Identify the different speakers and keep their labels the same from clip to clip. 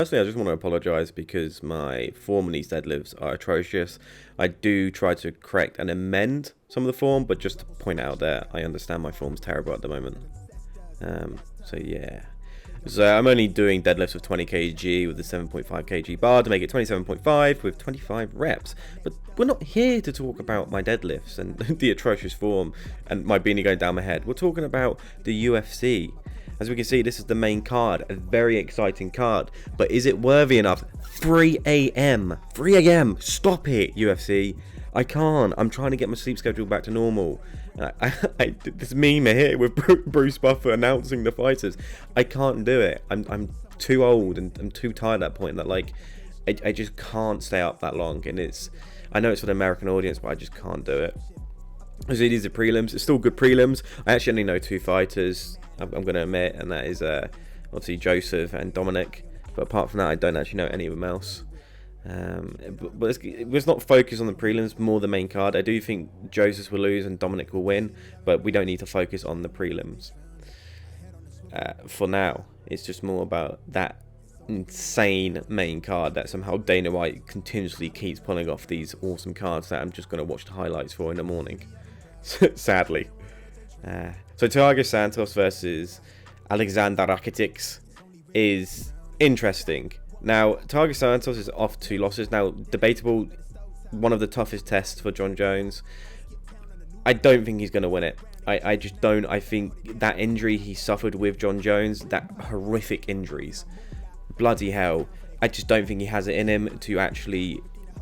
Speaker 1: Firstly, I just want to apologise because my form in these deadlifts are atrocious. I do try to correct and amend some of the form, but just to point out that I understand my form's terrible at the moment. So yeah. So I'm only doing deadlifts with 20 kg with the 7.5 kg bar to make it 27.5 with 25 reps. But we're not here to talk about my deadlifts and the atrocious form and my beanie going down my head. We're talking about the UFC. As we can see, this is the main card, a very exciting card. But is it worthy enough? 3 a.m. 3 a.m. Stop it, UFC. I can't. I'm trying to get my sleep schedule back to normal. This meme here with Bruce Buffer announcing the fighters. I can't do it. I'm too old and I'm too tired at that point that I just can't stay up that long. And I know it's for the American audience, but I just can't do it. So these are prelims. It's still good prelims. I actually only know two fighters, I'm going to admit, and that is obviously Joseph and Dominic. But apart from that, I don't actually know any of them else. But let's not focus on the prelims, more the main card. I do think Joseph will lose and Dominic will win, but we don't need to focus on the prelims. For now, it's just more about that insane main card that somehow Dana White continuously keeps pulling off these awesome cards that I'm just going to watch the highlights for in the morning. Sadly. So Thiago Santos versus Alexander Rakic is interesting. Now, Thiago Santos is off 2 losses. Now, debatable, one of the toughest tests for John Jones. I don't think he's going to win it. I just don't. I think that injury he suffered with John Jones, that horrific injuries, bloody hell, I just don't think he has it in him to actually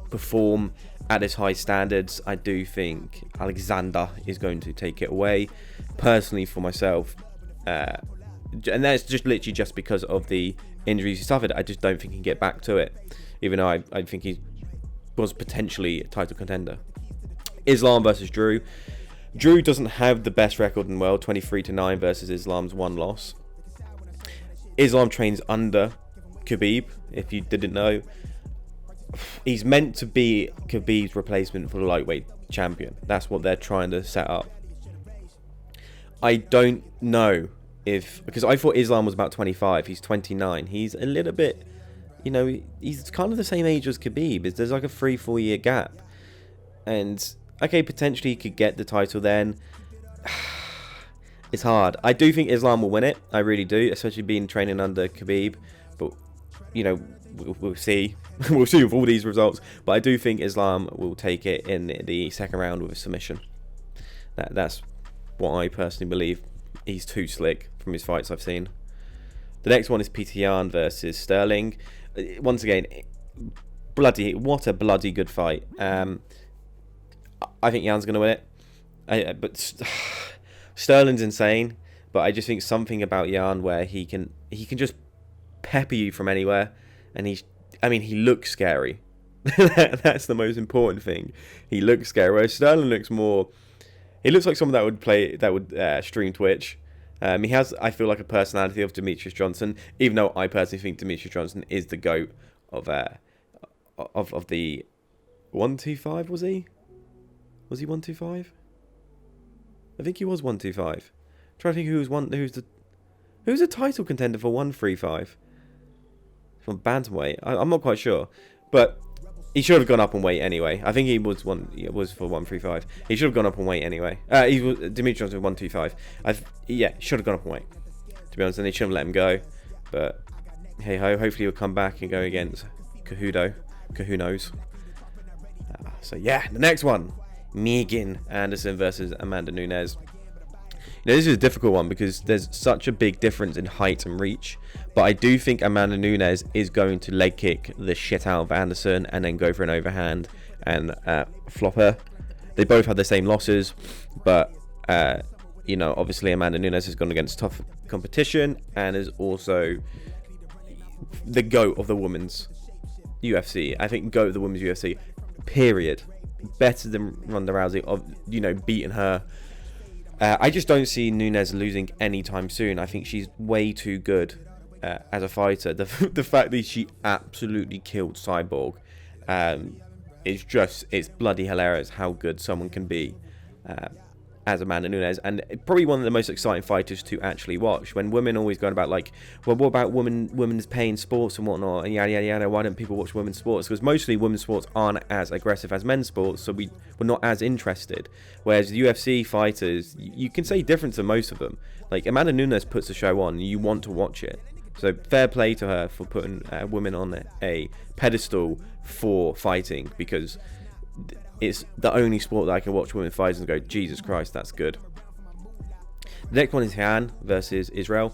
Speaker 1: perform at his high standards. I do think Alexander is going to take it away. Personally, for myself, and that's just literally just because of the injuries he suffered. I just don't think he can get back to it, even though I think he was potentially a title contender. Islam versus Drew. Drew doesn't have the best record in the world, 23-9 versus Islam's 1 loss. Islam trains under Khabib, if you didn't know. He's meant to be Khabib's replacement for the lightweight champion. That's what they're trying to set up. I don't know because I thought Islam was about 25. He's 29. He's a little bit, he's kind of the same age as Khabib. There's like a 3-4 year gap. And, okay, potentially he could get the title then. It's hard. I do think Islam will win it. I really do, especially being training under Khabib. But, we'll see. We'll see with all these results. But I do think Islam will take it in the second round with a submission. That's what I personally believe. He's too slick from his fights I've seen. The next one is Peter Yan versus Sterling. Once again, what a bloody good fight. I think Yan's going to win it. But Sterling's insane. But I just think something about Yan where he can just pepper you from anywhere. And he looks scary. That's the most important thing. He looks scary. Whereas Sterling looks more... He looks like someone that would stream Twitch. He has, I feel, like a personality of Demetrius Johnson, even though I personally think Demetrius Johnson is the GOAT of the 125. Was he? Was he 125? I think he was 125. I'm trying to think who's the title contender for 135 from bantamweight. I'm not quite sure, but. He should have gone up in weight anyway. I think he was for 135. He should have gone up in weight anyway. Demetrius Johnson 125. Should have gone up in weight. To be honest, and they shouldn't let him go. But hey ho, hopefully he'll come back and go against Cahunos. So yeah, the next one, Megan Anderson versus Amanda Nunes. This is a difficult one because there's such a big difference in height and reach. But I do think Amanda Nunes is going to leg kick the shit out of Anderson and then go for an overhand and flop her. They both had the same losses, but obviously Amanda Nunes has gone against tough competition and is also the GOAT of the women's UFC. I think GOAT of the women's UFC, period. Better than Ronda Rousey of beating her. I just don't see Nunes losing anytime soon. I think she's way too good as a fighter. The fact that she absolutely killed Cyborg it's bloody hilarious how good someone can be. as Amanda Nunes, and probably one of the most exciting fighters to actually watch. When women always going about like, well, what about women's pay in sports and whatnot, and yada yada yada, why don't people watch women's sports? Because mostly women's sports aren't as aggressive as men's sports, so we're not as interested. Whereas the UFC fighters, you can say different to most of them. Like Amanda Nunes puts a show on, and you want to watch it. So fair play to her for putting women on a pedestal for fighting, because it's the only sport that I can watch women fight and go, Jesus Christ, that's good. The next one is Jan versus Israel.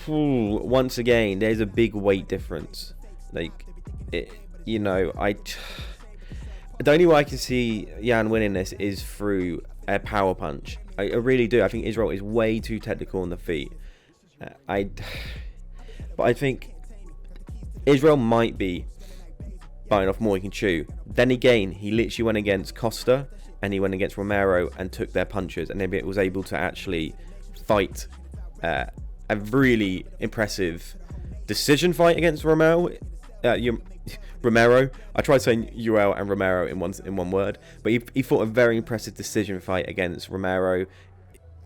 Speaker 1: Once again, there's a big weight difference. Like, the only way I can see Jan winning this is through a power punch. I really do. I think Israel is way too technical on the feet. But I think Israel might be biting off more he can chew. Then again, he literally went against Costa and he went against Romero and took their punches, and then was able to actually fight a really impressive decision fight against Romero. I tried saying Uriel and Romero in one word, but he fought a very impressive decision fight against Romero.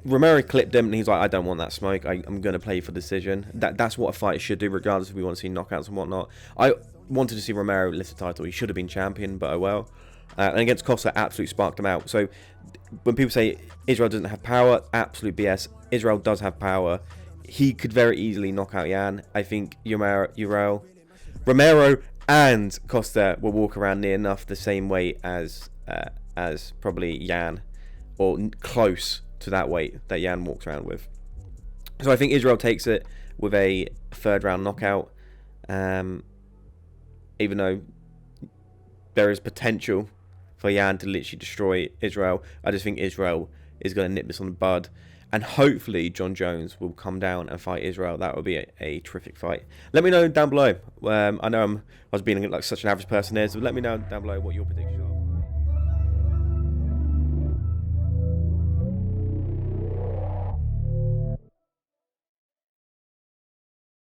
Speaker 1: Romero clipped him, and he's like, I don't want that smoke. I'm going to play for decision. That's what a fighter should do, regardless if we want to see knockouts and whatnot. I wanted to see Romero lift the title. He should have been champion, but oh well. And against Costa, absolutely sparked him out. So when people say Israel doesn't have power, absolute BS. Israel does have power. He could very easily knock out Jan. I think Romero and Costa will walk around near enough the same weight as probably Jan, or close to that weight that Jan walks around with. So I think Israel takes it with a third round knockout, even though there is potential for Jan to literally destroy Israel. I just think Israel is going to nip this on the bud, and hopefully John Jones will come down and fight Israel. That would be a terrific fight. Let me know down below. I know I was being like such an average person there, so let me know down below what your predictions are.